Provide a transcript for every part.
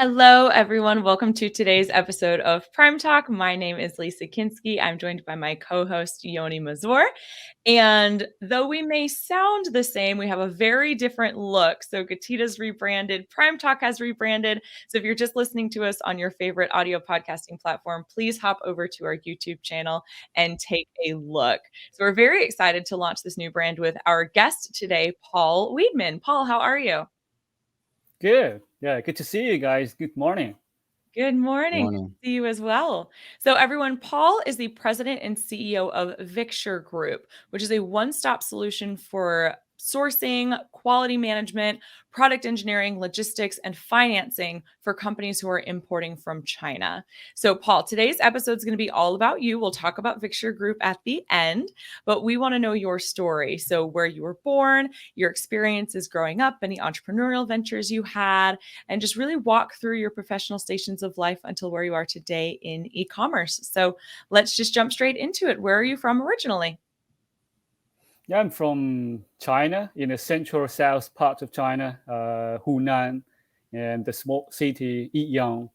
Hello, everyone. Welcome to today's episode of PrimeTalk. My name is Lisa Kinskey. I'm joined by my co-host, Yoni Mazor. And though we may sound the same, we have a very different look. So Getida's rebranded, PrimeTalk has rebranded. So if you're just listening to us on your favorite audio podcasting platform, please hop over to our YouTube channel and take a look. So we're very excited to launch this new brand with our guest today, Paul Weedman. Paul, how are you? Good. Yeah, good to see you guys. Good morning. Good morning. Good Morning. to see you as well. So, everyone, Paul is the president and CEO of Victure Group, which is a one stop solution for sourcing, quality management, product engineering, logistics, and financing for companies who are importing from China. So, Paul, today's episode is going to be all about you. We'll talk about Victure Group at the end, but we want to know your story. So, where you were born, your experiences growing up, any entrepreneurial ventures you had, and just really walk through your professional stations of life until where you are today in e-commerce. So let's just jump straight into it. Where are you from originally? Yeah, I'm from China, in the central south part of China, Hunan, and the small city Yiyang,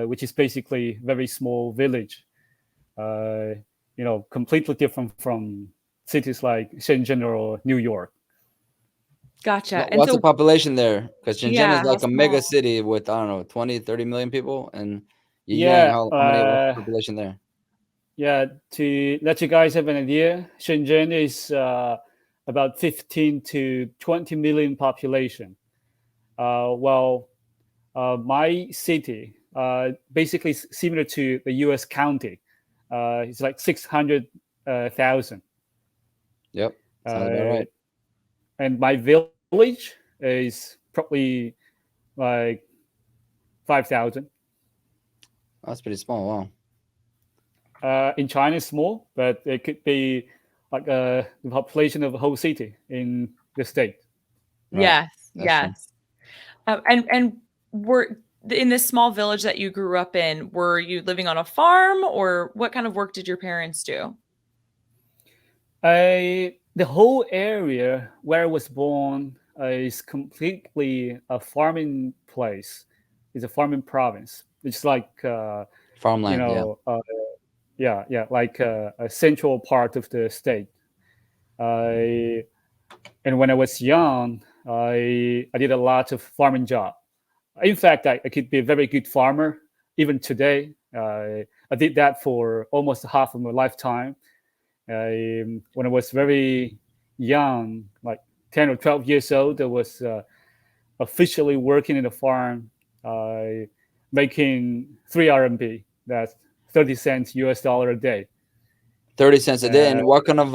which is basically very small village. Uh, completely different from cities like Shenzhen or New York. Gotcha. And What's so, the population there? Because Shenzhen yeah, is how like a mega small? city with, I don't know, 20, 30 million people. And Yiyang, Yeah, what's the population there? yeah. To let you guys have an idea, Shenzhen is about 15 to 20 million population. Well, my city, basically similar to the U.S. county. It's like 600,000. Yep, sounds about Uh, right. and my village is probably like 5,000. That's pretty small. Wow. In China, it's small, but it could be like the population of a whole city in the state. Right. Yes, That's true. yes. And were in this small village that you grew up in, were you living on a farm or what kind of work did your parents do? The whole area where I was born is completely a farming place. It's a farming province. It's like you Farmland, yeah. know, yeah, like a central part of the state. I and when I was young, I did a lot of farming job. In fact, I could be a very good farmer even today. I did that for almost half of my lifetime. When I was very young, like 10 or 12 years old, I was officially working in the farm, uh, making 3 RMB. That's 30 cents US dollar a day. 30 cents a day. Uh, And what kind of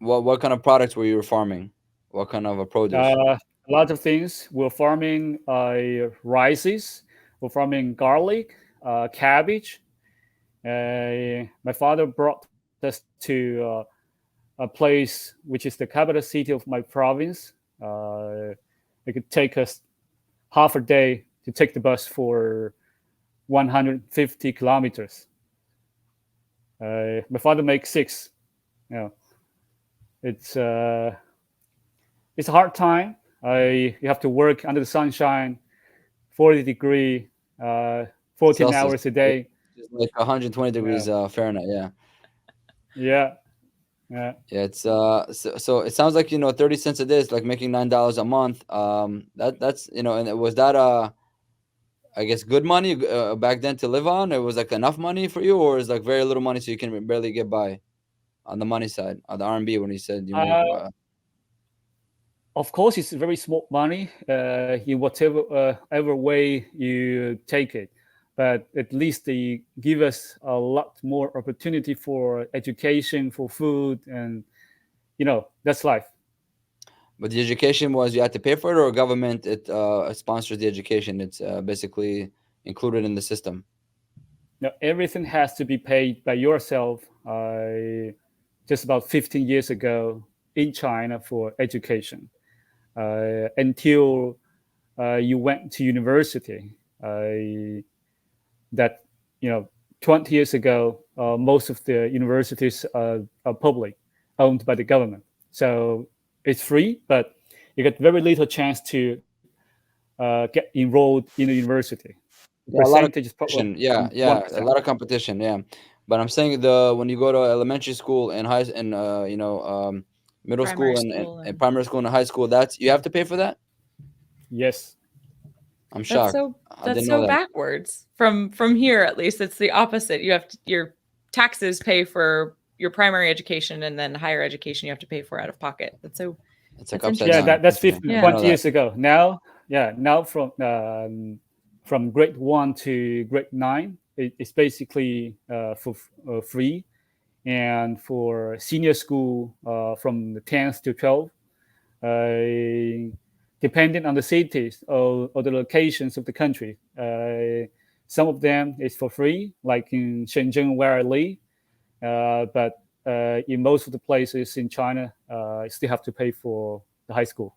what kind of products were you farming? What kind of produce? a lot of things. We're farming rices, we're farming garlic, cabbage. My father brought us to a place which is the capital city of my province. It could take us half a day to take the bus for 150 kilometers. My father makes six. You know, it's uh, it's a hard time. You have to work under the sunshine, 40-degree, 14 Celsius. hours a day. It's like 120 Yeah, degrees Fahrenheit. Yeah. yeah, yeah. Yeah, it's so it sounds like 30 cents a day is like making $9 a month. That's and was that I guess good money back then to live on? It was like enough money for you, or is like very little money so you can barely get by on the money side, on the RMB when you said you make Of course, it's very small money in whatever ever way you take it, but at least they give us a lot more opportunity for education, for food, and that's life. but the education was you had to pay for it, or government it sponsors the education. It's basically included in the system. Now, everything has to be paid by yourself. Just about 15 years ago in China for education until you went to university. That 20 years ago, most of the universities are public, owned by the government. So it's free, but you get very little chance to get enrolled in a university. Yeah, a lot of percentage is probably competition. Yeah, a 1%. lot of competition. Yeah, but I'm saying the when you go to elementary school and middle Primary school school and and primary school and high school, that's you have to pay for that. Yes. I'm that's shocked. so I didn't know so that. backwards. From here at least it's the opposite. You have to, your taxes pay for your primary education, and then higher education you have to pay for out of pocket. That's so It's like that's upside Yeah, down. interesting. that's Interesting. I 50, didn't Yeah. know 20 that. years ago. Now from grade 1 to grade 9, it's basically for free. And for senior school, from the 10th to 12th, depending on the cities or the locations of the country, some of them is for free, like in Shenzhen where I live. But in most of the places in China, you still have to pay for the high school.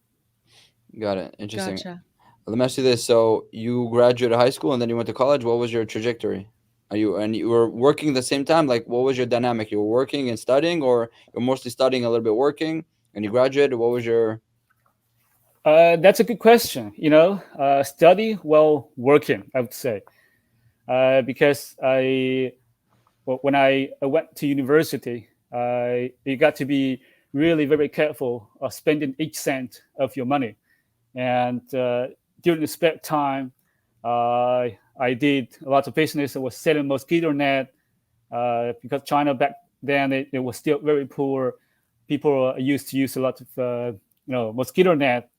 Got it. Interesting. Gotcha. Let me ask you this: so you graduated high school and then you went to college. What was your trajectory? You were working at the same time? Like, what was your dynamic? You were working and studying, or you're mostly studying, a little bit working, and you graduated? What was your That's a good question. Study while working, I would say, because when I went to university, you got to be really very careful of spending each cent of your money. And during the spare time, I did a lot of business. I was selling mosquito net, because China back then it was still very poor. People used to use a lot of mosquito net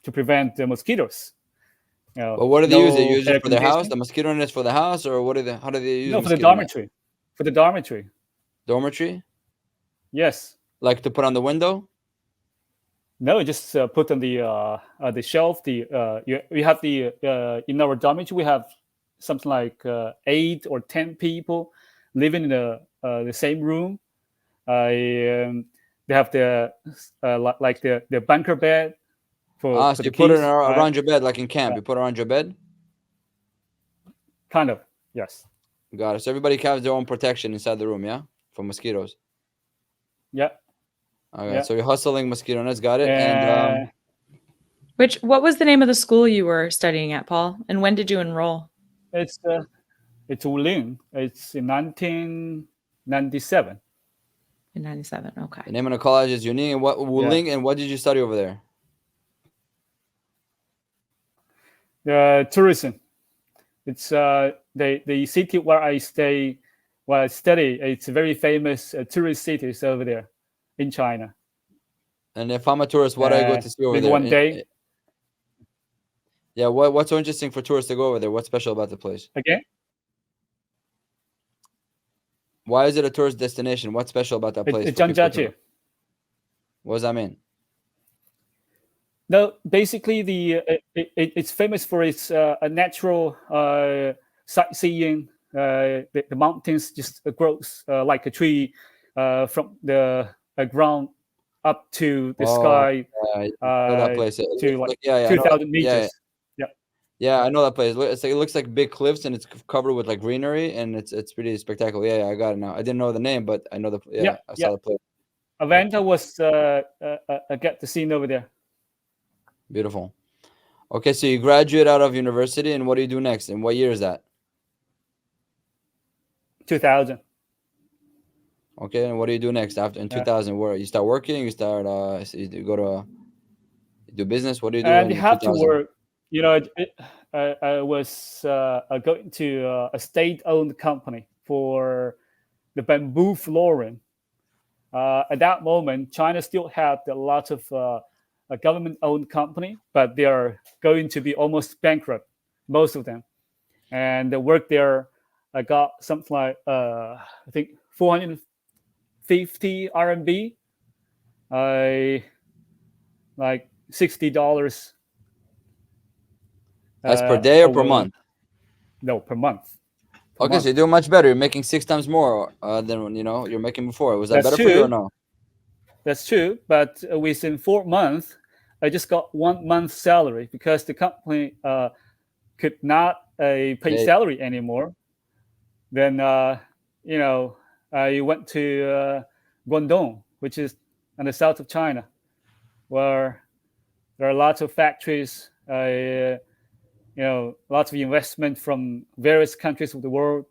to prevent the mosquitoes. Well, what do they use? They No use it air for their house, the conditioning. mosquito nets for the house, or what do they? How do they use No, for the mosquito net? dormitory. For the dormitory. Dormitory, Yes. like to put on the window. No, just put on the shelf. We have in our dormitory we have something like 8 or 10 people living in the same room. They have like the bunker bed Ah, for so the you put it kids, right? around your bed, like in camp. Yeah, You put it around your bed. kind of. Yes. Got it. So everybody has their own protection inside the room, yeah, from mosquitoes. Yeah. Okay, Yeah. so you're hustling mosquito nets. Got it. And And What was the name of the school you were studying at, Paul? And when did you enroll? it's Wulin. It's in 1997. In 97. Okay. the name of the college is Yoni. And what Yeah. Wuling? And what did you study over there? Tourism. It's the city where I stay, where I study. It's a very famous tourist cities over there in China. And if I'm a tourist, what do I go to see over Maybe there? one day. Yeah, what's so interesting for tourists to go over there? What's special about the place? Again? Why is it a tourist destination? What's special about that place It's for people to Zhangjiajie. go? What does that mean? No, basically it's famous for its natural sightseeing. The mountains just grows like a tree from the ground up to the Oh, sky, yeah, I know that place. It to looks like like, yeah, I know. 2,000 Yeah, meters. Yeah. yeah, I know that place. It looks like big cliffs and it's covered with like greenery and it's pretty spectacular. Yeah, I got it now. I didn't know the name, but I know I Yeah. saw the place. Avanta was get the scene over there. Beautiful. Okay, so you graduate out of university, and what do you do next? And what year is that? 2000. Okay, and what do you do next after in 2000? Where you start working? You start you go to you do business. What do you do And in you have to 2000? work. I was going to a state-owned company for the bamboo flooring. At that moment, China still had a lot of a government-owned company, but they are going to be almost bankrupt, most of them. And the work there, I got something like I think 450 RMB, like $60. That's per day or per Over, month? no, per month. Okay, so you're doing much better. You're making 6 times more than you're making before. Was that That's better for you or true. no? That's true. But within 4 months, I just got 1 month's salary because the company could not pay Hey, salary anymore. Then, I went to Guangdong, which is in the south of China, where there are lots of factories. lots of investment from various countries of the world.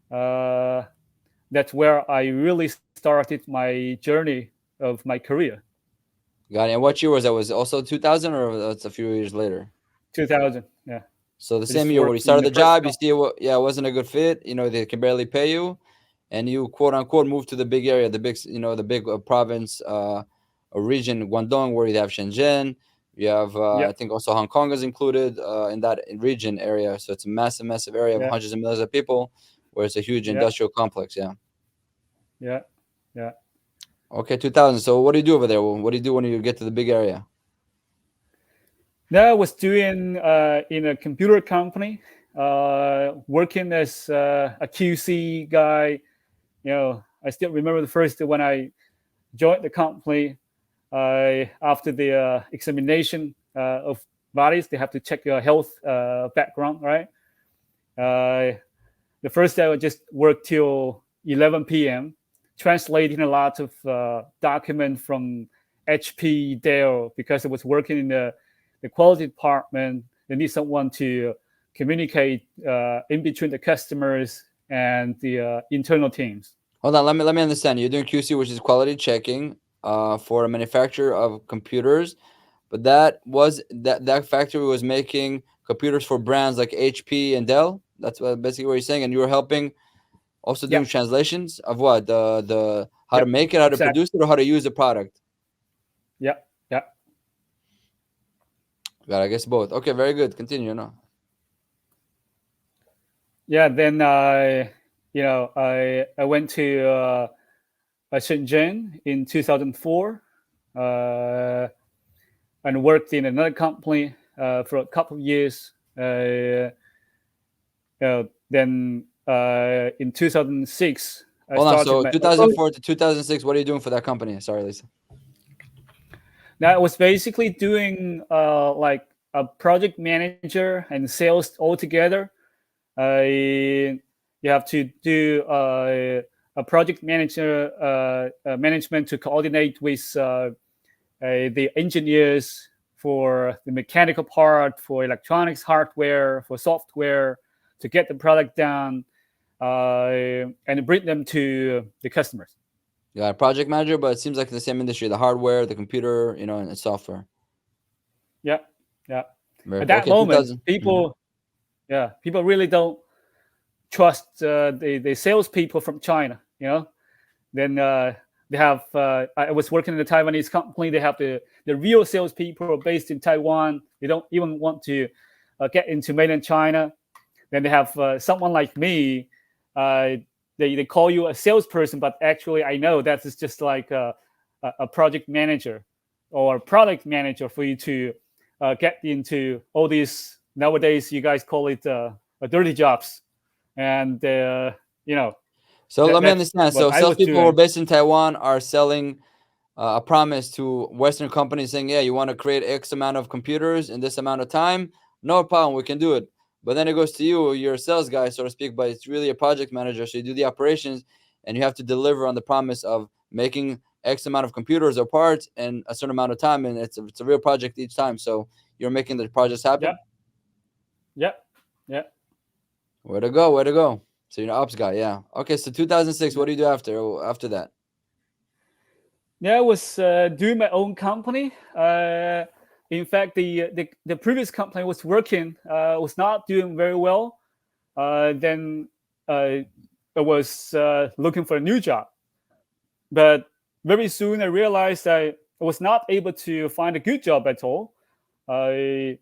That's where I really started my journey of my career. Got it. And what year was that? Was it also 2000 or that's a few years later? 2000. Yeah. So the I same just year when you worked in started the the first job, you see it wasn't a good fit. They can barely pay you, and you quote unquote moved to the big area, the big province, a region, Guangdong, where you have Shenzhen. You have Yeah. I think also Hong Kong is included in that region area. So it's a massive area of Yeah. hundreds of millions of people, where it's a huge Yeah. industrial complex. Yeah. Yeah. Yeah. Okay, 2000. So what do you do over there? What do you do when you get to the big area? Now I was doing in a computer company, working as a QC guy. I still remember the first day when I joined the company. After the examination of bodies, they have to check your health background, right? The first day I just worked till 11 p.m., translating a lot of documents from HP, Dell, because I was working in the quality department. They need someone to communicate in between the customers and the internal teams. Hold on, let me understand. You're doing QC, which is quality checking, for a manufacturer of computers, but that factory was making computers for brands like HP and Dell. That's basically what you're saying, and you were helping, also doing Yep, translations of what the how to yep, make it, how to exactly. produce it, or how to use the product. Yep, yep. Got, I guess both. Okay, very good. Continue. No. Yeah. Then I went to Shenzhen in 2004 and worked in another company for a couple of years. Then in 2006, I Hold on. started So my own. 2004 to 2006, what are you doing for that company? Sorry, Lisa. Now I was basically doing like a project manager and sales all together. You have to do a project manager management to coordinate with the engineers for the mechanical part, for electronics hardware, for software, to get the product done and bring them to the customers. Yeah, project manager, but it seems like in the same industry, the hardware, the computer, and software. Yeah, yeah. Very At cool. that Okay, moment, 2000. people really don't trust the salespeople from China. Then they have. I was working in a Taiwanese company. They have the real salespeople based in Taiwan. They don't even want to get into mainland China. Then they have someone like me. They call you a salesperson, but actually I know that is just like a project manager or a product manager for you to get into all these. Nowadays, you guys call it dirty jobs, and So let me that's understand. what So I was salespeople who are doing. based in Taiwan are selling a promise to Western companies saying, yeah, you want to create X amount of computers in this amount of time? No problem, we can do it. But then it goes to you, you're a sales guy, so to speak, but it's really a project manager. So you do the operations and you have to deliver on the promise of making X amount of computers or parts in a certain amount of time. And it's a real project each time. So you're making the projects happen. Yep, yep, yep. Way to go, way to go. So you're an ops guy, yeah. Okay, so 2006, what Yep. do you do after that? Yeah, I was doing my own company. In fact, the previous company I was working was not doing very well. Then I was looking for a new job. But very soon I realized I was not able to find a good job at all. Probably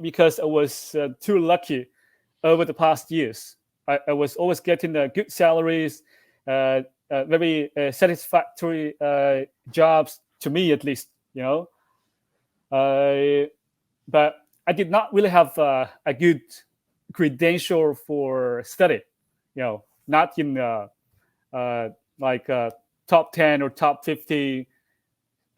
because I was too lucky over the past years. I was always getting good salaries, very satisfactory jobs to me, at least. But I did not really have a good credential for study. Not in like top 10 or top 50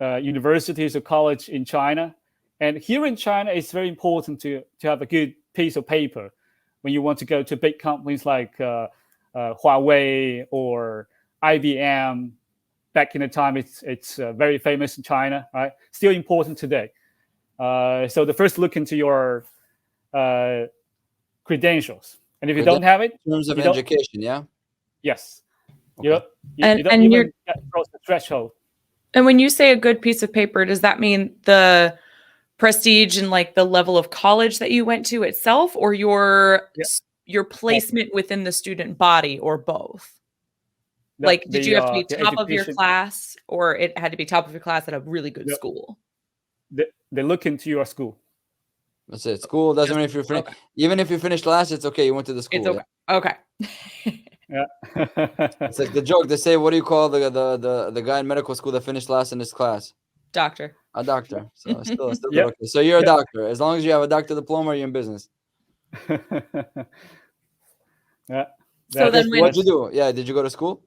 universities or college in China. And here in China, it's very important to have a good piece of paper when you want to go to big companies like Huawei or IBM. Back in the time, it's very famous in China, right? Still important today. So the first look into your credentials, and if you don't have it, in terms of you don't. education, yeah. Yes, Okay. you don't And even get across the threshold. And when you say a good piece of paper, does that mean the prestige and like the level of college that you went to itself, or Yeah, your placement within the student body, or both? Like, did you have to be the top of your education. class, or it had to be top of your class at a really good The, school? they look into your school. That's it. School doesn't Just matter if you're Okay. even if you finished last, it's okay. You went to the It's school. okay. Okay. yeah. It's like the joke they say. What do you call the guy in medical school that finished last in his class? Doctor. A doctor. So still Yeah. okay. So you're a Yeah. doctor. As long as you have a doctor diploma, you're in business. Yeah. So then What'd you do? Yeah, did you go to school?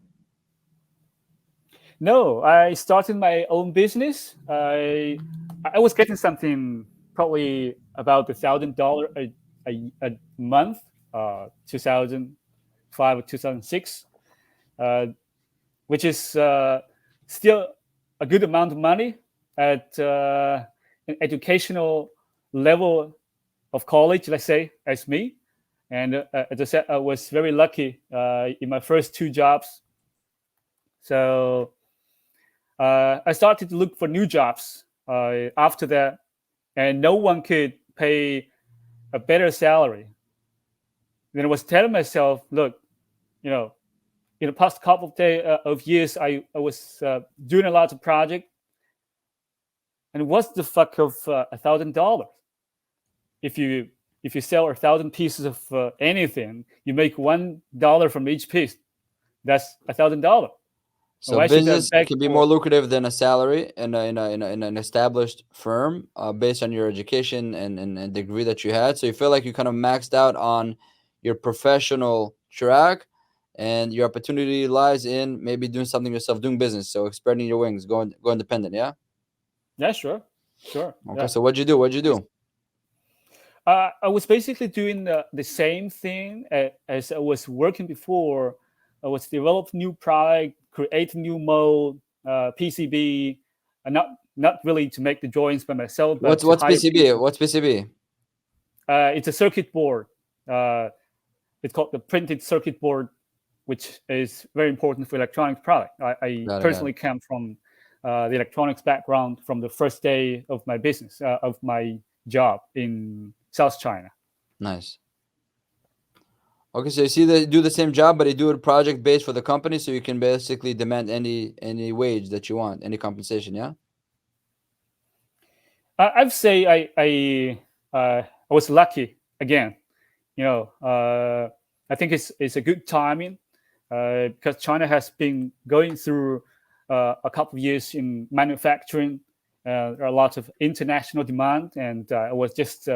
No, I started my own business. I was getting something probably about $1,000 a month, 2005 or 2006, which is still a good amount of money at an educational level of college, let's say, as me. And as I said, I was very lucky in my first two jobs. So I started to look for new jobs after that, and no one could pay a better salary. Then I was telling myself, look, in the past couple of years, I was doing a lot of projects, and what's the fuck of $1,000? If you sell 1,000 pieces of anything, you make $1 from each piece. That's $1,000. So Why should I business beg can be for? more lucrative than a salary in an established firm based on your education and degree that you had. So you feel like you kind of maxed out on your professional track, and your opportunity lies in maybe doing something yourself, doing business. So spreading your wings, go independent. Yeah. Yeah, sure. Okay. Yeah. So what'd you do? I was basically doing the same thing as I was working before. I was developing new product, create new mold, PCB, and not really to make the joints by myself, but to What's hire PCB? people. What's PCB? It's a circuit board. It's called the printed circuit board, which is very important for electronics product. I Got it. personally come from the electronics background from the first day of my business, of my job in South China. Nice. Okay, so you see they do the same job, but they do it project based for the company, so you can basically demand any wage that you want, any compensation. Yeah. I'd say I was lucky again. I think it's a good timing because China has been going through a couple of years in manufacturing. There are a lot of international demand, and I was just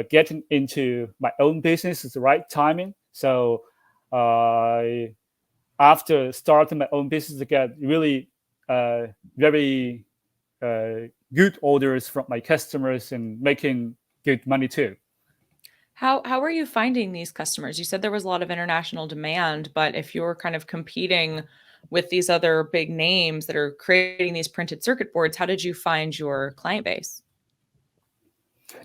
getting into my own business at the right timing. So after starting my own business, I got really very good orders from my customers and making good money too. How are you finding these customers? You said there was a lot of international demand, but if you're kind of competing with these other big names that are creating these printed circuit boards, how did you find your client base?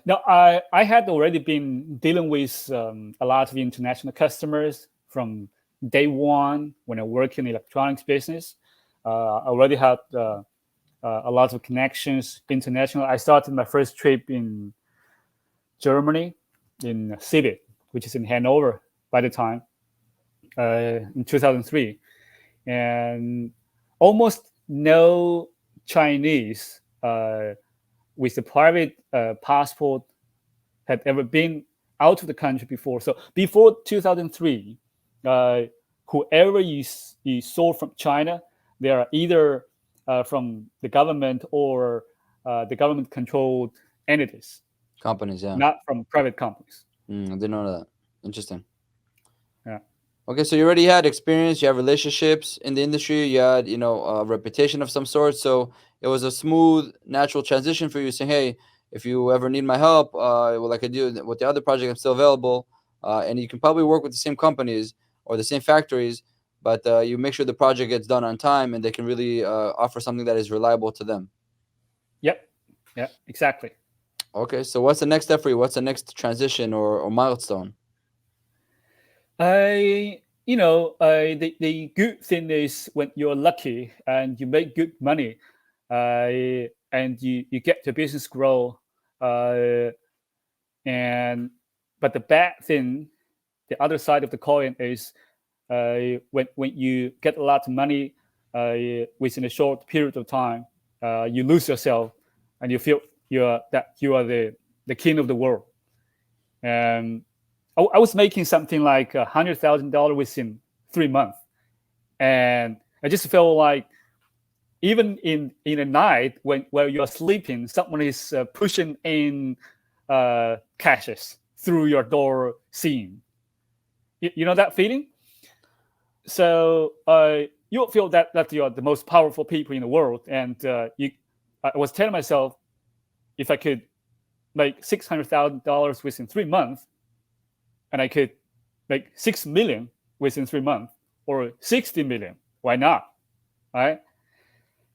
Now, I had already been dealing with a lot of international customers from day one when I worked in the electronics business. I already had a lot of connections international. I started my first trip in Germany, in Civit, which is in Hanover by the time, in 2003. And almost no Chinese with a private passport had ever been out of the country before. So before 2003, whoever you saw from China, they are either from the government or the government-controlled entities, Companies. Yeah. not from private companies. I didn't know that. Interesting. Yeah. Okay, so you already had experience, you have relationships in the industry, you had, a reputation of some sort. So it was a smooth, natural transition for you saying, hey, if you ever need my help, like I do with the other project, I'm still available. And you can probably work with the same companies or the same factories, but you make sure the project gets done on time and they can really offer something that is reliable to them. Yep. Yeah, exactly. Okay, so what's the next step for you? What's the next transition or milestone? The good thing is when you're lucky and you make good money, and you get your business grow, uh, and but the bad thing, the other side of the coin is when you get a lot of money within a short period of time, you lose yourself, and you feel you are the king of the world. And I was making something like $100,000 within 3 months, and I just felt like even in a night when while you're sleeping, someone is pushing in cashes through your door scene. You know that feeling? So you feel that you are the most powerful people in the world, and I was telling myself, if I could make $600,000 within 3 months, and I could make 6 million within 3 months, or 60 million, why not? Right?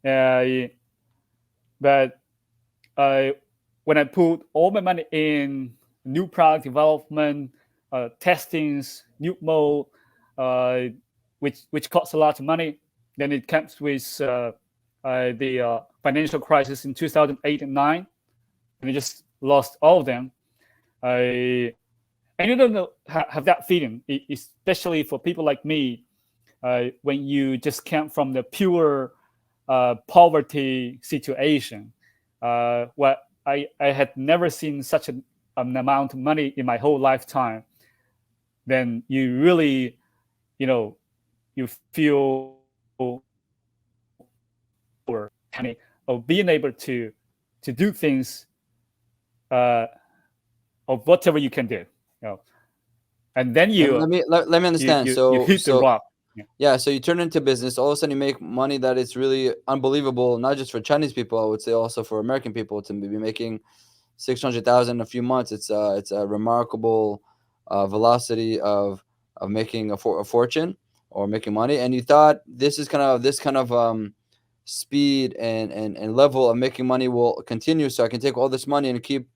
Uh, but uh, when I put all my money in new product development, testings, new mode, uh, which costs a lot of money, then it comes with the financial crisis in 2008 and 9, and I just lost all of them. I And you don't know have that feeling, especially for people like me, when you just came from the pure poverty situation. What I had never seen such an amount of money in my whole lifetime. Then you really, you know, you feel of being able to do things uh, of whatever you can do, and then Let me understand. you hit the rock. Yeah. Yeah, so you turn into business. All of a sudden, you make money that it's really unbelievable. Not just for Chinese people, I would say also for American people to be making 600,000 in a few months. It's a remarkable velocity of making a fortune or making money. And you thought this kind of speed and level of making money will continue. So I can take all this money and keep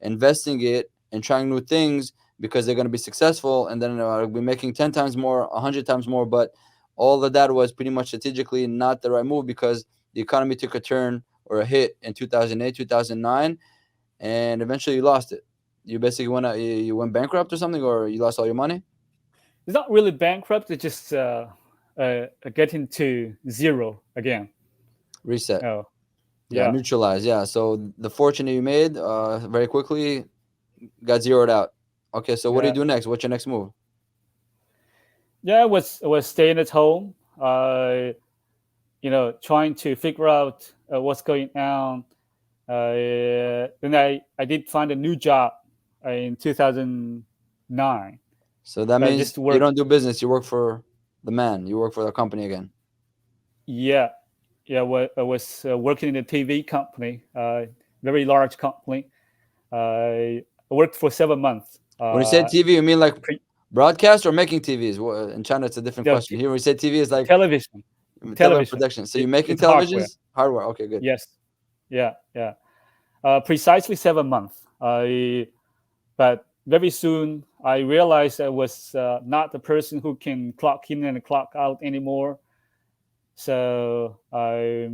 investing it and trying new things because they're going to be successful, and then I'll be making 10 times more, 100 times more. But all of that was pretty much strategically not the right move because the economy took a turn or a hit in 2008, 2009, and eventually you lost it. You basically you went bankrupt or something, or you lost all your money. It's not really bankrupt. It's just getting to zero again. Reset. Oh, Yeah, yeah, neutralize. Yeah, so the fortune you made very quickly got zeroed out. Okay, so what do you yeah, do next? What's your next move? yeah. I was staying at home. Trying to figure out what's going on. Then I did find a new job in 2009. So that means Just you work. don't do business. You work for the man. You work for the company again. Yeah, yeah. I was working in a TV company, very large company. I worked for 7 months. When you say TV, you mean like Pre- broadcast or making TVs? In China, it's a different no, question. Here, when you say TV, it's like television. television Television. production. So you're making It's hardware. televisions, hardware. Okay, good. Yes. Yeah. Yeah. Precisely 7 months. But very soon I realized I was not the person who can clock in and clock out anymore. So I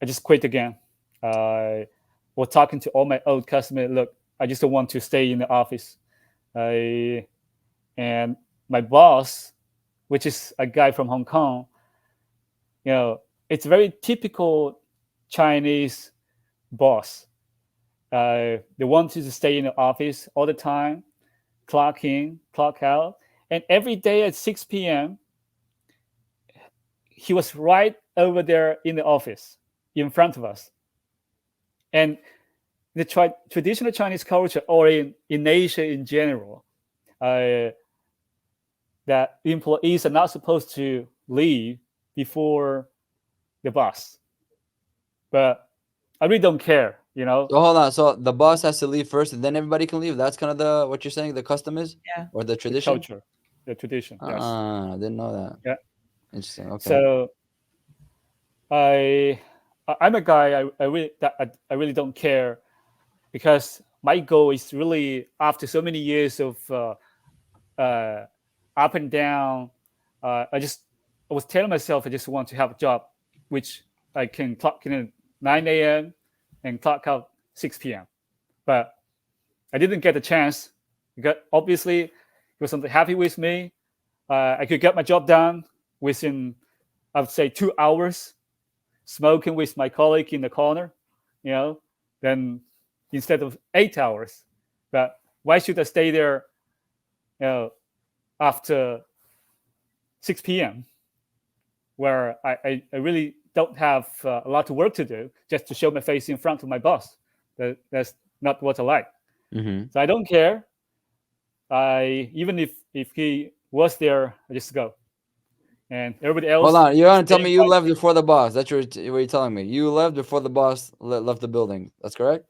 just quit again. I was talking to all my old customers. Look, I just don't want to stay in the office. I and my boss, which is a guy from Hong Kong, it's very typical Chinese boss. They want you to stay in the office all the time, clock in, clock out, and every day at 6 p.m. he was right over there in the office, in front of us. And the traditional Chinese culture, or in Asia in general, uh, that employees are not supposed to leave before the boss. But I really don't care, So hold on. So the boss has to leave first, and then everybody can leave. That's kind of the what you're saying. The custom is, Yeah. or the the tradition. culture, the tradition. Yes. Ah, I didn't know that. Yeah. Interesting. Okay. So I I'm a guy. I really don't care because my goal is really, after so many years of up and down, I was telling myself I just want to have a job which I can clock in at 9 a.m. and clock out 6 p.m. But I didn't get the chance because obviously he wasn't happy with me. I could get my job done within, I would say, 2 hours, smoking with my colleague in the corner, then instead of 8 hours. But why should I stay there, after 6 p.m., where I really don't have a lot of work to do just to show my face in front of my boss? That's not what I like. Mm-hmm. So I don't care. Even if he was there, I just go. And everybody else. Hold on, you want to tell me you left before the boss? That's what you're telling me. You left before the boss left the building. That's correct?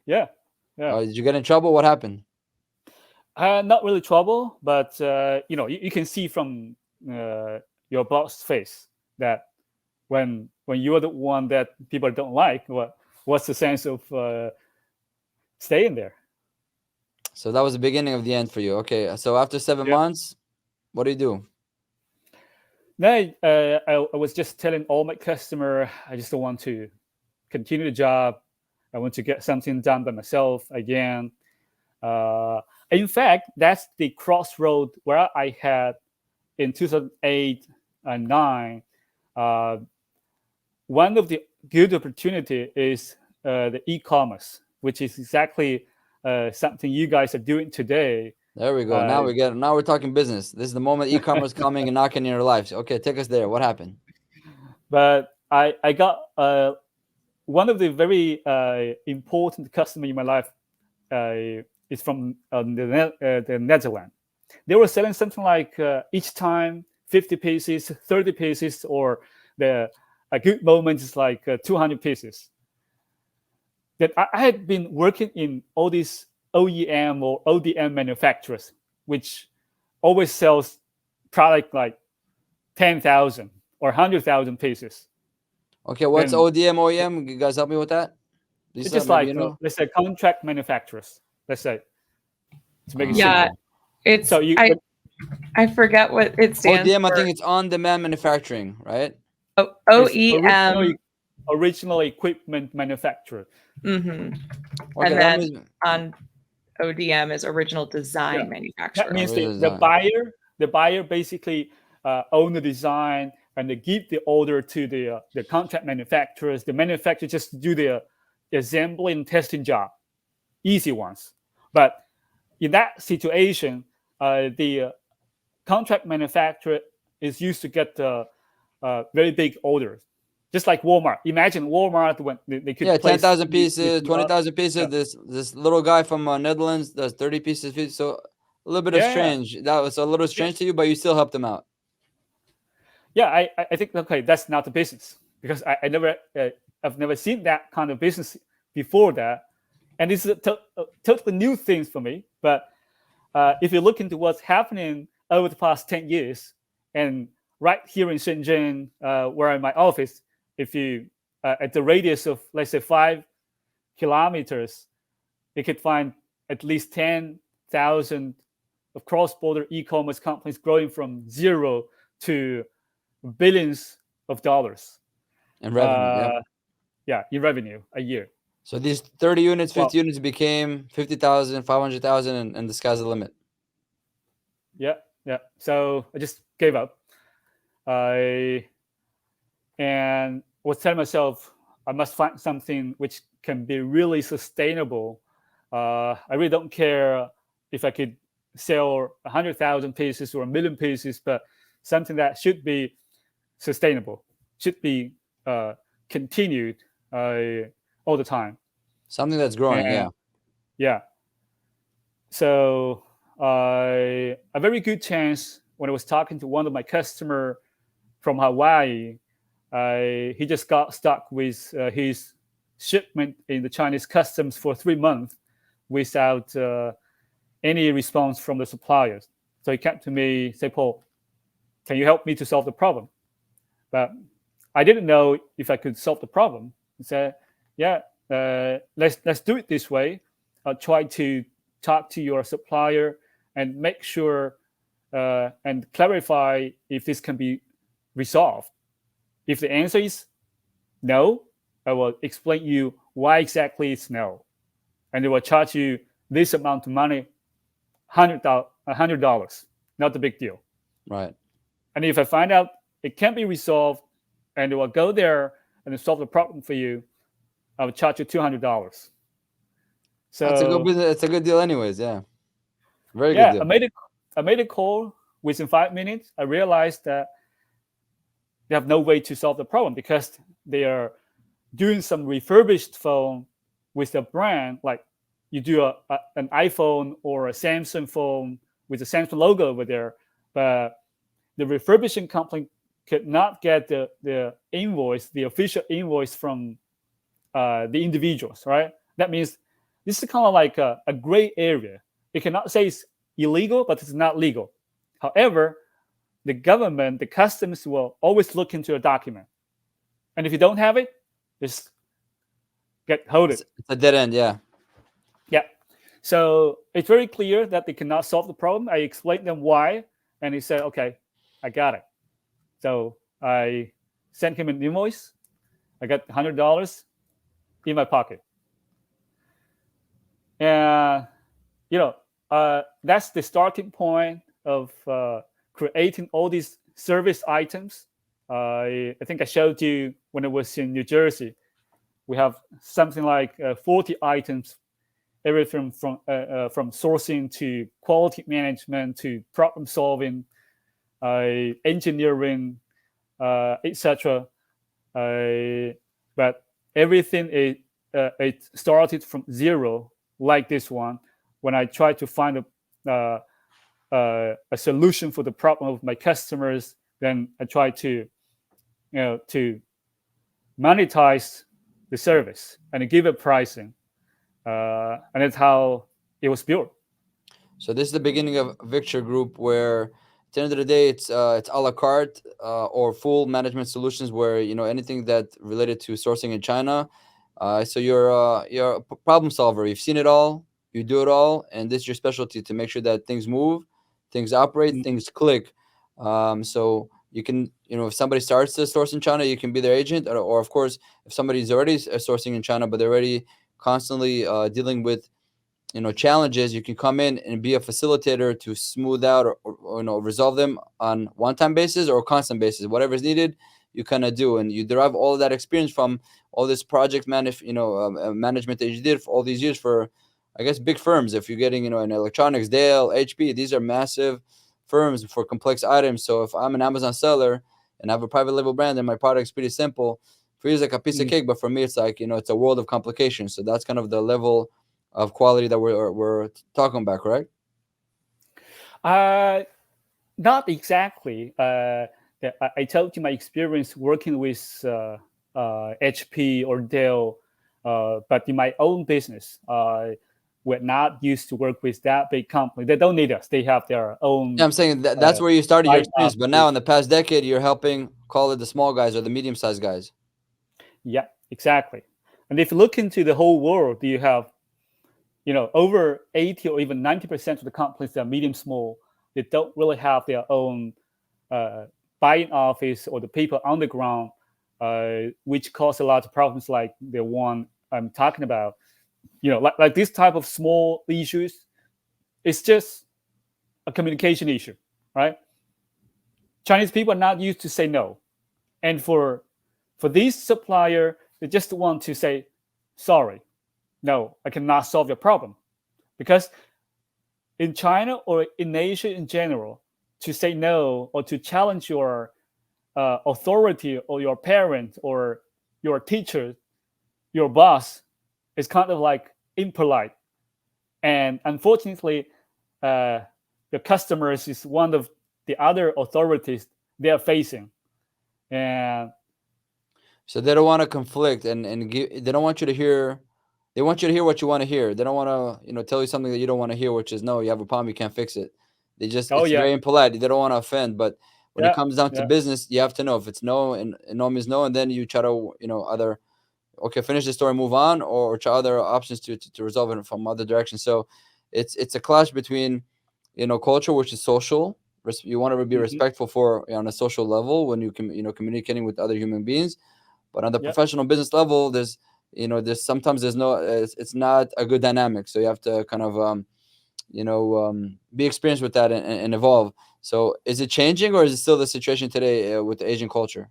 Yeah. Did you get in trouble? What happened? Not really trouble, but you can see from your boss' face that when you're the one that people don't like, what's the sense of staying there? So that was the beginning of the end for you. Okay, so after 7 months, what do you do? No, I was just telling all my customer, I just don't want to continue the job. I want to get something done by myself again. In fact, that's the crossroad where I had in 2008 and 9. One of the good opportunity is the e-commerce, which is exactly something you guys are doing today. There we go. Now we're talking business. This is the moment e-commerce coming and knocking in your lives. Okay, take us there. What happened? But I got one of the very important customer in my life is from the Netherlands. They were selling something like each time 50 pieces, 30 pieces, or a good moment is like 200 pieces. That I had been working in all these OEM or ODM manufacturers, which always sells product like 10,000 or 100,000 pieces. Okay, what's ODM, OEM? You guys help me with that? It's just like, let's say, contract manufacturers. Let's say, to make it simple. It's so I forget what it stands ODM, for. I think it's on-demand manufacturing, right? OEM. Original equipment manufacturer. Mm-hmm. Okay, and then on ODM is original design manufacturer. That means the buyer basically own the design and they give the order to the contract manufacturers. The manufacturer just do the assembly and testing job, easy ones. But in that situation, the contract manufacturer is used to get very big orders. Just like Walmart. Imagine Walmart when they could 10,000 pieces, 20,000 pieces. This little guy from Netherlands does 30 pieces. So a little bit of strange. That was a little strange to you, but you still helped him out. Yeah, I think that's not the business, because I've never seen that kind of business before that, and it's a totally new thing for me. But if you look into what's happening over the past 10 years, and right here in Shenzhen, where I'm my office, if you at the radius of, let's say, 5 kilometers, you could find at least 10,000 of cross-border e-commerce companies growing from zero to billions of dollars in revenue. In revenue a year. So these 30 units, 50 units became 50,000, 500,000, and the sky's the limit. Yeah. So I just gave up. And was telling myself I must find something which can be really sustainable. I really don't care if I could sell 100,000 pieces or 1 million pieces, but something that should be sustainable, should be continued all the time. Something that's growing, Yeah. So a very good chance when I was talking to one of my customer from Hawaii, he just got stuck with his shipment in the Chinese customs for 3 months without any response from the suppliers. So he came to me, say, Paul, can you help me to solve the problem? But I didn't know if I could solve the problem. He said, yeah, let's do it this way. Try to talk to your supplier and make sure and clarify if this can be resolved. If the answer is no, I will explain you why exactly it's no, and they will charge you this amount of money, $100, not a big deal. Right. And if I find out it can't be resolved, and they will go there and solve the problem for you, I will charge you $200. So That's a good business. It's a good deal, anyways. Yeah. Very good yeah, deal. I made a call within 5 minutes. I realized that they have no way to solve the problem because they are doing some refurbished phone with a brand, like you do an iPhone or a Samsung phone with the Samsung logo over there, but the refurbishing company could not get the invoice, the official invoice from the individuals, right? That means this is kind of like a gray area. You cannot say it's illegal, but it's not legal. However, the government, the customs will always look into a document. And if you don't have it, just get hold it. It's a dead end, yeah. Yeah. So it's very clear that they cannot solve the problem. I explained them why, and he said, okay, I got it. So I sent him an invoice. I got $100 in my pocket. And, that's the starting point of creating all these service items. I think I showed you when I was in New Jersey. We have something like 40 items, everything from sourcing to quality management to problem solving, engineering, etc. But everything it started from zero, like this one. When I tried to find a solution for the problem of my customers, then I try to monetize the service and give it pricing, and that's how it was built. So this is the beginning of Victor Group, where at the end of the day, it's a la carte or full management solutions, where anything that related to sourcing in China. So you're a problem solver. You've seen it all. You do it all, and this is your specialty to make sure that things move, things operate, things click. So you can, if somebody starts to source in China, you can be their agent, or of course, if somebody's already sourcing in China, but they're already constantly dealing with challenges, you can come in and be a facilitator to smooth out or resolve them on one-time basis or constant basis, whatever is needed. You kind of do, and you derive all of that experience from all this project management that you did for all these years for, I guess, big firms. If you're getting in electronics, Dell, HP, these are massive firms for complex items. So if I'm an Amazon seller and I have a private label brand and my product is pretty simple, for you it's like a piece of cake, but for me it's like it's a world of complications. So that's kind of the level of quality that we're talking about, correct? Not exactly. I told you my experience working with HP or Dell, but in my own business, we're not used to work with that big company. They don't need us. They have their own. Yeah, I'm saying that's where you started your experience, but now in the past decade, you're helping call it the small guys or the medium-sized guys. Yeah, exactly. And if you look into the whole world, you have over 80 or even 90% of the companies that are medium small, they don't really have their own buying office or the people on the ground, which cause a lot of problems like the one I'm talking about. Like this type of small issues, it's just a communication issue, right? Chinese people are not used to say no. And for this supplier, they just want to say, sorry, no, I cannot solve your problem. Because in China or in Asia in general, to say no or to challenge your authority or your parent or your teacher, your boss, is kind of like impolite. And unfortunately, the customers is one of the other authorities they are facing. And so they don't want to conflict and they don't want you to hear. They want you to hear what you want to hear. They don't want to, tell you something that you don't want to hear, which is no, you have a problem, you can't fix it. It's very impolite. They don't want to offend, but when it comes down to business, you have to know if it's no and no means no, and then you try to, either okay, finish the story, move on, or try other options to resolve it from other directions. So it's a clash between, culture, which is social. You want to be respectful for on a social level when you communicating with other human beings, but on the professional business level, there's sometimes there's no it's not a good dynamic. So you have to kind of be experienced with that and evolve. So is it changing, or is it still the situation today with the Asian culture?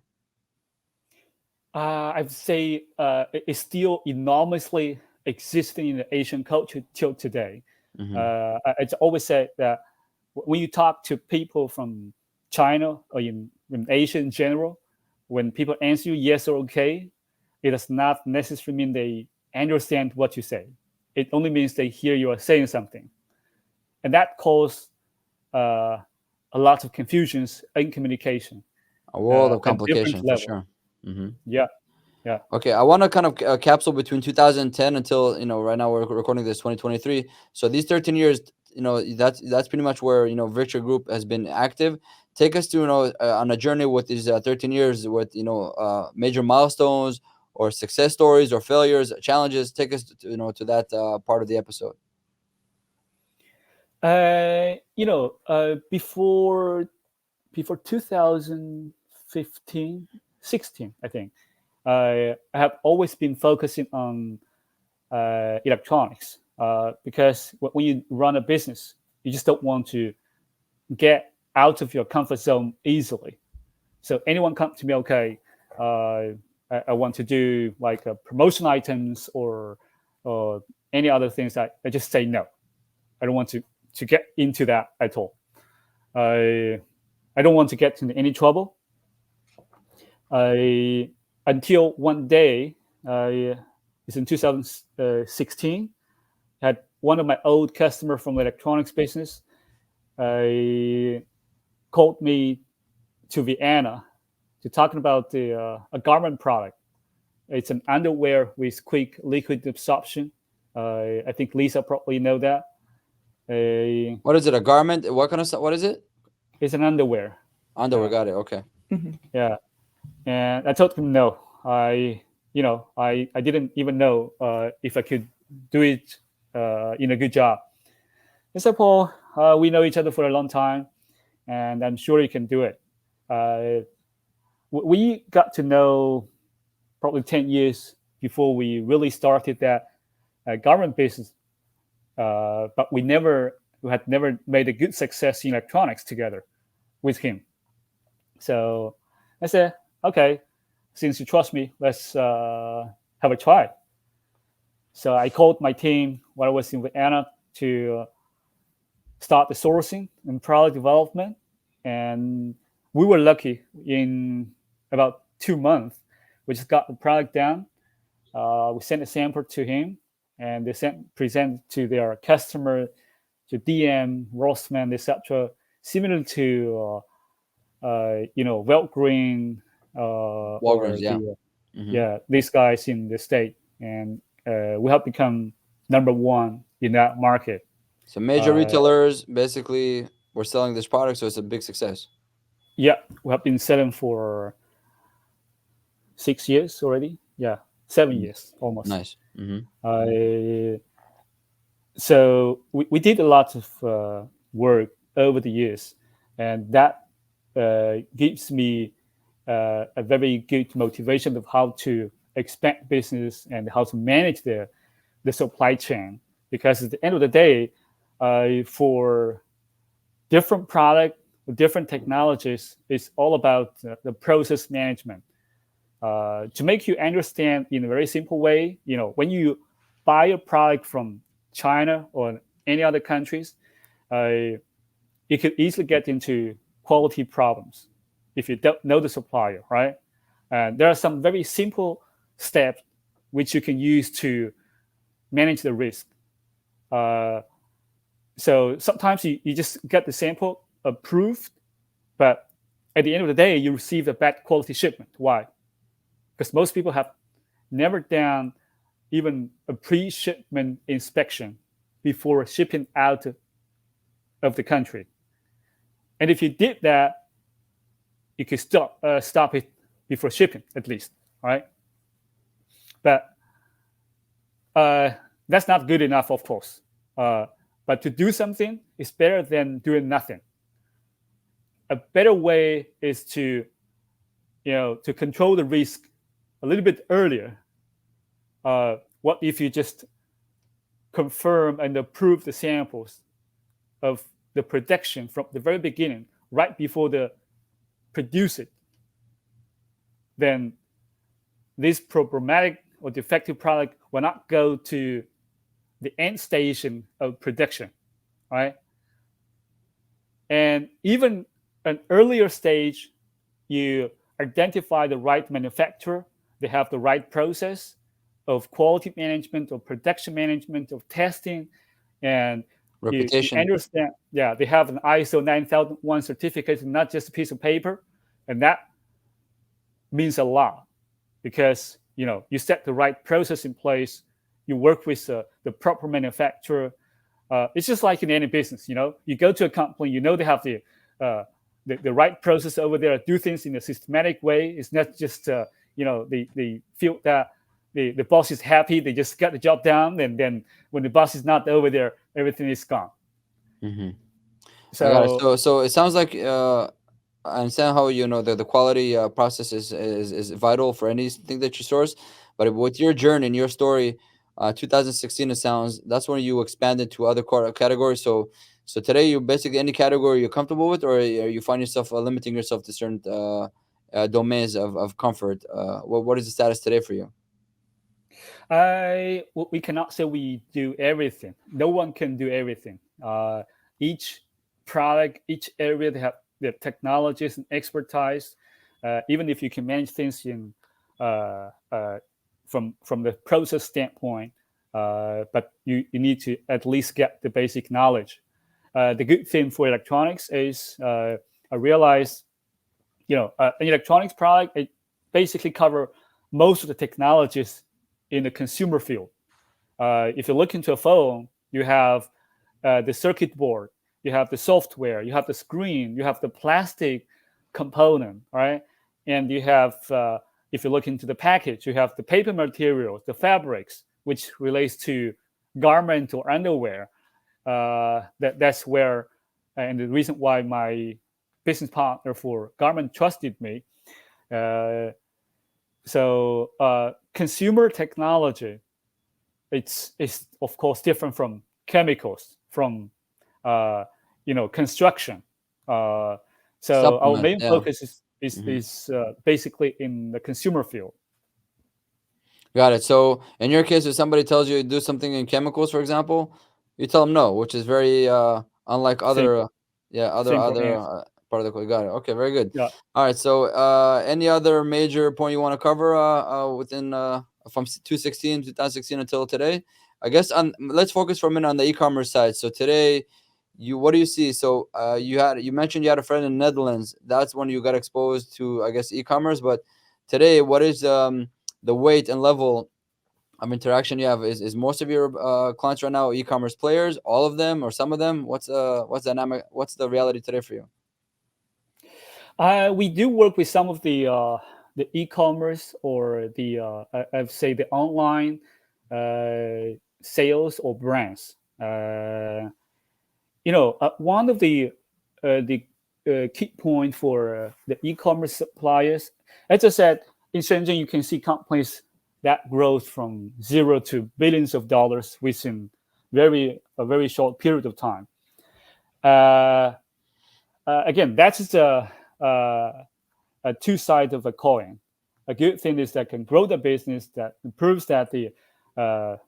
I'd say it's still enormously existing in the Asian culture till today. It's always said that when you talk to people from China or in Asia in general, when people answer you yes or okay, it does not necessarily mean they understand what you say. It only means they hear you are saying something. And that causes a lot of confusions in communication. A world of at different complication for levels. sure. Yeah, yeah. Okay, I want to kind of capsule between 2010 until right now we're recording this 2023. So these 13 years, that's pretty much where Victor Group has been active. Take us to on a journey with these 13 years with major milestones or success stories or failures, challenges. Take us to that part of the episode. Before 2015, 16, I think, I have always been focusing on electronics because when you run a business, you just don't want to get out of your comfort zone easily. So anyone come to me, okay, I want to do like promotion items or any other things, I just say no. I don't want to get into that at all. I don't want to get into any trouble. Until one day, it's in 2016, I had one of my old customer from the electronics business called me to Vienna to talking about a garment product. It's an underwear with quick liquid absorption. I think Lisa probably know that. What is it? A garment? What kind of stuff? What is it? It's an underwear. Underwear. Got it. Okay. Yeah, and I told him no. I didn't even know if I could do it in a good job. I said, Paul, we know each other for a long time, and I'm sure you can do it. We got to know probably 10 years before we really started that garment business, but we had never made a good success in electronics together with him. So I said, okay, since you trust me, let's have a try. So I called my team while I was in Vienna to start the sourcing and product development. And we were lucky in about 2 months. We just got the product down. We sent a sample to him, and they present to their customer, to DM, Rossmann, etc. Similar to Weltgreen, Walgreens, or these guys in the state, and we have become number one in that market. So major retailers basically were selling this product, so it's a big success. Yeah, we have been selling for 6 years already. Yeah, 7 years almost. Nice. So we did a lot of work over the years, and that gives me a very good motivation of how to expand business and how to manage the supply chain. Because at the end of the day, for different product, different technologies, it's all about the process management. To make you understand in a very simple way, when you buy a product from China or any other countries, you could easily get into quality problems if you don't know the supplier, right? And there are some very simple steps which you can use to manage the risk. So sometimes you just get the sample approved, but at the end of the day, you receive a bad quality shipment. Why? Because most people have never done even a pre-shipment inspection before shipping out of the country. And if you did that, you could stop it before shipping, at least, right? But that's not good enough, of course. But to do something is better than doing nothing. A better way is to control the risk a little bit earlier. What if you just confirm and approve the samples of the production from the very beginning, right before they produce it? Then this problematic or defective product will not go to the end station of production, right? And even an earlier stage, you identify the right manufacturer, they have the right process of quality management, of production management, of testing, and Reputation. you understand, they have an ISO 9001 certificate, not just a piece of paper, and that means a lot because you set the right process in place, you work with the proper manufacturer. It's just like in any business, you go to a company, they have the right process over there, do things in a systematic way. It's not just they feel that the boss is happy, they just got the job done, and then when the boss is not over there, everything is gone. Mm-hmm. So I got it. So it sounds like I understand how the quality process is vital for anything that you source, but with your journey and your story, 2016 it sounds that's when you expanded to other categories. So today you basically any category you're comfortable with, or you find yourself limiting yourself to certain domains of comfort. What is the status today for you? We cannot say we do everything. No one can do everything. Each product, each area, they have their technologies and expertise. Even if you can manage things in from the process standpoint, but you need to at least get the basic knowledge. The good thing for electronics is I realize, an electronics product, it basically cover most of the technologies in the consumer field. If you look into a phone, you have the circuit board, you have the software, you have the screen, you have the plastic component, right? And you have, if you look into the package, you have the paper materials, the fabrics, which relates to garment or underwear. That's where, and the reason why my business partner for garment trusted me. So consumer technology, it's of course different from chemicals, from construction. So our main focus is basically in the consumer field. Got it. So in your case, if somebody tells you to do something in chemicals, for example, you tell them no, which is very unlike other part of the code. Got it. Okay, very good. Yeah. All right. So any other major point you want to cover within from 2016 until today? I guess let's focus for a minute on the e-commerce side. So today, what do you see? So you mentioned you had a friend in the Netherlands. That's when you got exposed to, I guess, e-commerce. But today, what is the weight and level of interaction you have? Is most of your clients right now e-commerce players, all of them or some of them? What's dynamic? What's the reality today for you? We do work with some of the e-commerce or I'd say the online sales or brands. One of the key point for the e-commerce suppliers, as I said, in Shenzhen, you can see companies that grows from zero to billions of dollars within a very short period of time. Again, that's a two sides of a coin. A good thing is that can grow the business, that proves that they are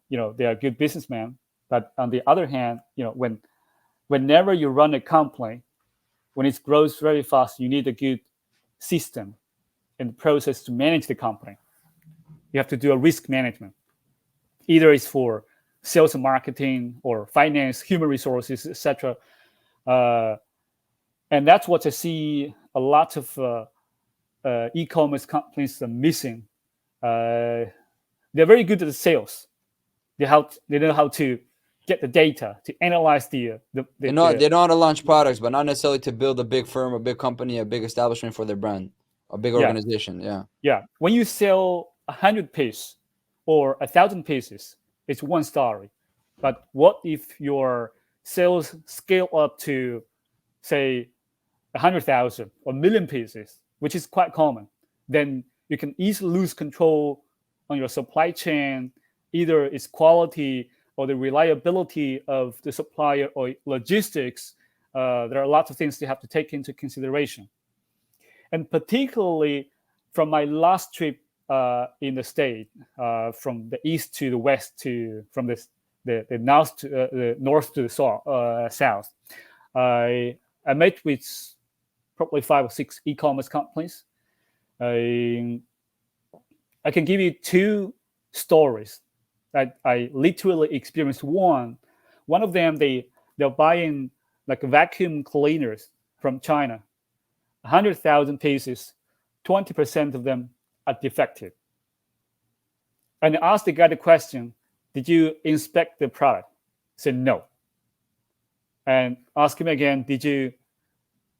good businessmen. But on the other hand, whenever you run a company, when it grows very fast, you need a good system and process to manage the company. You have to do a risk management. Either it's for sales and marketing or finance, human resources, etc. And that's what I see a lot of e-commerce companies are missing. They're very good at the sales. They know how to get the data, to analyze they know how to launch products, but not necessarily to build a big firm, a big company, a big establishment for their brand, a big organization. Yeah. When you sell 100 pieces, or 1,000 pieces, it's one story. But what if your sales scale up to, say, 100,000 or million pieces, which is quite common? Then you can easily lose control on your supply chain, either its quality or the reliability of the supplier or logistics. There are lots of things you have to take into consideration. And particularly from my last trip in the state, from the east to the west, from the north to the north to the south, I met with probably 5 or 6 e-commerce companies. I can give you 2 stories that I literally experienced. One of them, they're buying like vacuum cleaners from China, 100,000 pieces, 20% of them are defective. And I asked the guy the question, did you inspect the product? He said no. And ask him again, did you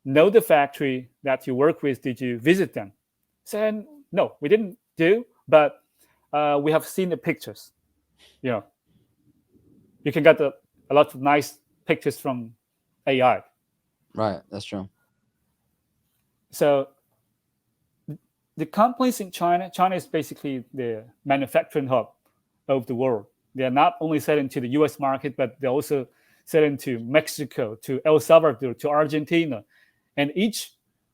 know the factory that you work with? Did you visit them? He said, no, we didn't do, but we have seen the pictures. You can get a lot of nice pictures from AI. Right, that's true. So the companies in China is basically the manufacturing hub of the world. They are not only selling to the US market, but they're also selling to Mexico, to El Salvador, to Argentina. And each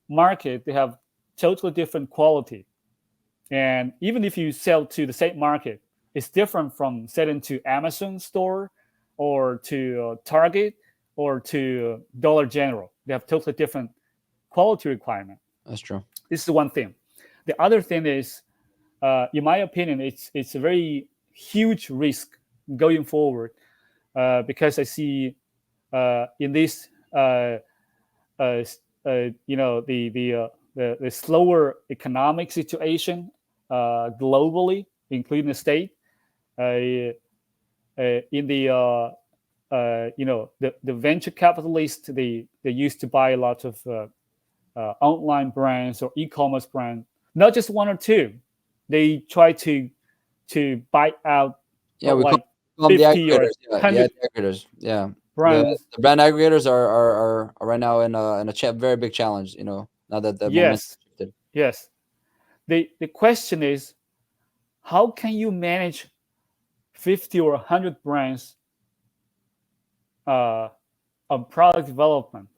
market, they have totally different quality. And even if you sell to the same market, it's different from selling to Amazon store or to Target or to Dollar General. They have totally different quality requirement. That's true. This is one thing. The other thing is, in my opinion, it's a very huge risk going forward because I see in this the slower economic situation globally, including the state, in the venture capitalists, they used to buy a lot of online brands or e-commerce brands, not just 1 or 2. They try to buy out we like call them 50 the or aggregators. 100 the aggregators. Yeah. brands. The brand aggregators are right now in a very big challenge, now that the momentum shifted. Yes. The question is, how can you manage 50 or 100 brands on product development,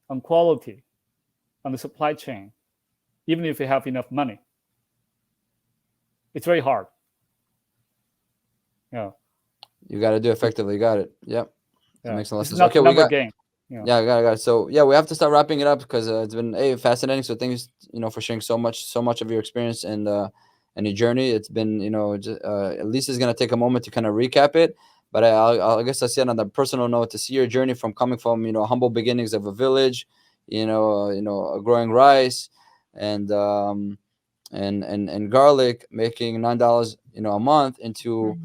on quality, on the supply chain, even if you have enough money? It's very hard. You got to do effectively. You got it. Yep. That makes a lot of sense. Okay, we got game. Yeah, got it. So we have to start wrapping it up because it's been fascinating. So thanks, for sharing so much of your experience and your journey. It's been, at least it's gonna take a moment to kind of recap it. But I guess I said on the personal note, to see your journey from coming from humble beginnings of a village, growing rice and garlic, making $9 a month, into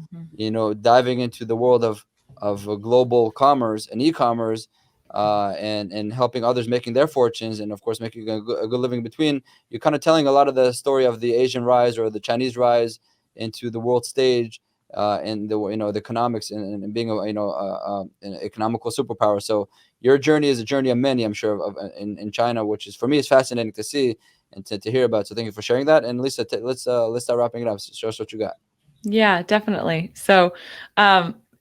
diving into the world of global commerce and e-commerce, and helping others making their fortunes, and of course making a good living between. You're kind of telling a lot of the story of the Asian rise or the Chinese rise into the world stage, and the economics and being an economical superpower. So your journey is a journey of many, I'm sure, in China, which is, for me, is fascinating to see and to hear about. So thank you for sharing that. And Lisa, let's start wrapping it up. So show us what you got. Yeah, definitely. So,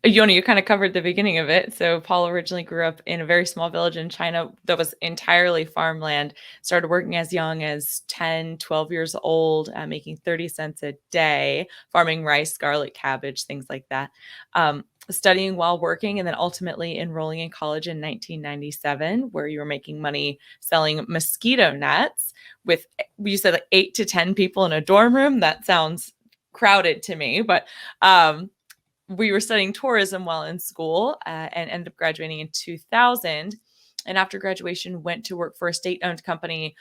Yoni, you kind of covered the beginning of it. So Paul originally grew up in a very small village in China that was entirely farmland, started working as young as 10, 12 years old, making 30 cents a day, farming rice, garlic, cabbage, things like that. Studying while working, and then ultimately enrolling in college in 1997, where you were making money selling mosquito nets with, you said, like 8 to 10 people in a dorm room. That sounds crowded to me, but we were studying tourism while in school, and ended up graduating in 2000. And after graduation, went to work for a state-owned company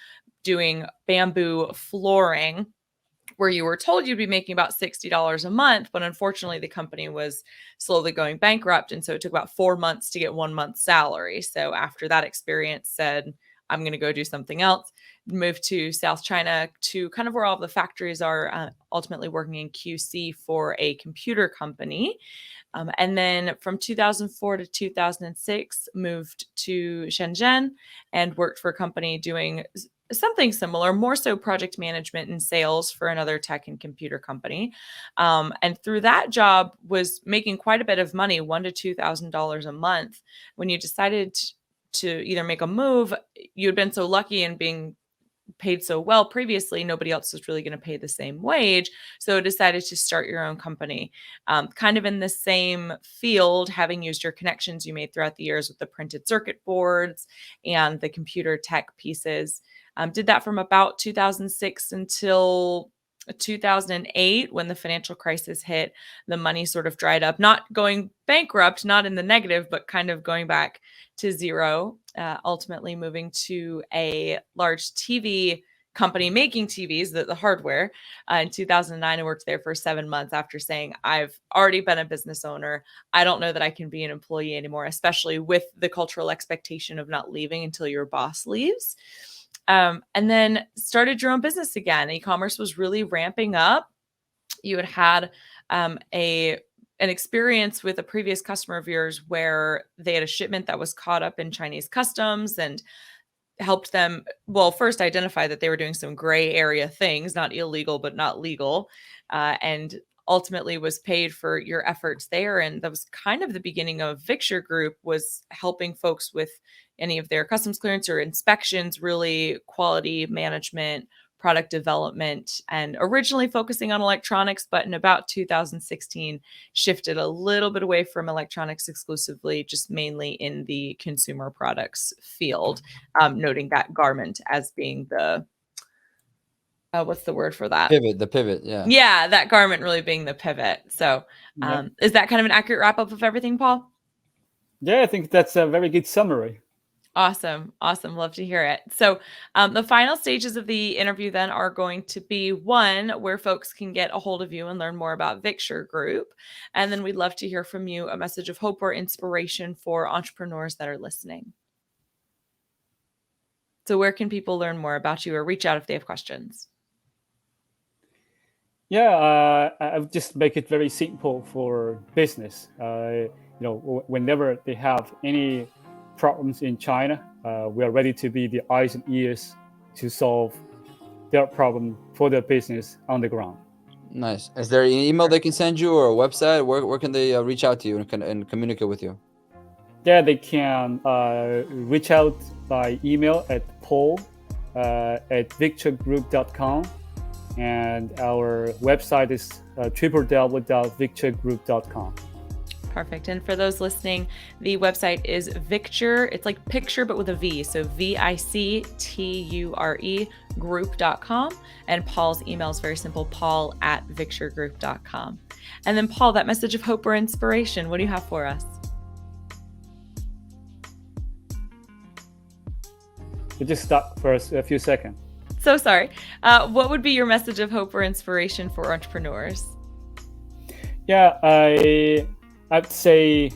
doing bamboo flooring, where you were told you'd be making about $60 a month. But unfortunately, the company was slowly going bankrupt. And so it took about 4 months to get 1 month's salary. So after that experience, said, I'm going to go do something else. Moved to South China, to kind of where all the factories are, ultimately working in QC for a computer company. And then from 2004 to 2006, moved to Shenzhen and worked for a company doing something similar, more so project management and sales for another tech and computer company. And through that job was making quite a bit of money, $1,000 to $2,000 a month. When you decided to either make a move, you had been so lucky in being paid so well previously, nobody else was really going to pay the same wage. So decided to start your own company, kind of in the same field, having used your connections you made throughout the years with the printed circuit boards and the computer tech pieces. Did that from about 2006 until 2008, when the financial crisis hit. The money sort of dried up, not going bankrupt, not in the negative, but kind of going back to zero, ultimately moving to a large TV company making TVs, the hardware. In 2009, I worked there for 7 months after saying, I've already been a business owner. I don't know that I can be an employee anymore, especially with the cultural expectation of not leaving until your boss leaves. And then started your own business again. E-commerce was really ramping up. You had an experience with a previous customer of yours where they had a shipment that was caught up in Chinese customs, and helped them, well, first identify that they were doing some gray area things, not illegal, but not legal, and ultimately was paid for your efforts there. And that was kind of the beginning of Victure Group, was helping folks with any of their customs clearance or inspections, really quality management, product development, and originally focusing on electronics, but in about 2016 shifted a little bit away from electronics exclusively, just mainly in the consumer products field, noting that garment as being the what's the word for that? The pivot, yeah. Yeah, that garment really being the pivot. So is that kind of an accurate wrap up of everything, Paul? Yeah, I think that's a very good summary. Awesome. Love to hear it. So the final stages of the interview then are going to be, one, where folks can get a hold of you and learn more about Victure Group. And then we'd love to hear from you a message of hope or inspiration for entrepreneurs that are listening. So where can people learn more about you or reach out if they have questions? Yeah, I would just make it very simple for business. Whenever they have any problems in China, we are ready to be the eyes and ears to solve their problem for their business on the ground. Nice. Is there an email they can send you, or a website? Where can they reach out to you and communicate with you? Yeah, they can reach out by email at paul at victuregroup.com, and our website is www.victuregroup.com. Perfect. And for those listening, the website is Victure. It's like picture, but with a V. So VICTURE group.com. And Paul's email is very simple, paul at victuregroup.com. And then Paul, that message of hope or inspiration, what do you have for us? You just stopped for a few seconds. So sorry. What would be your message of hope or inspiration for entrepreneurs? Yeah, I'd say,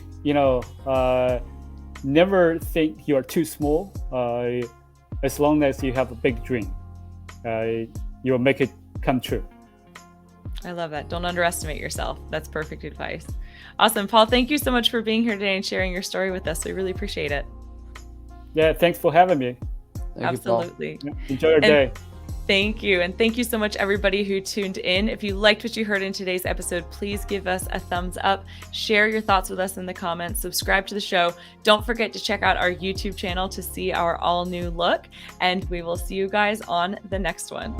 never think you are too small. As long as you have a big dream, you'll make it come true. I love that. Don't underestimate yourself. That's perfect advice. Awesome. Paul, thank you so much for being here today and sharing your story with us. We really appreciate it. Yeah, thanks for having me. Absolutely. Enjoy your day. Thank you. And thank you so much, everybody who tuned in. If you liked what you heard in today's episode, please give us a thumbs up, share your thoughts with us in the comments, subscribe to the show. Don't forget to check out our YouTube channel to see our all new look, and we will see you guys on the next one.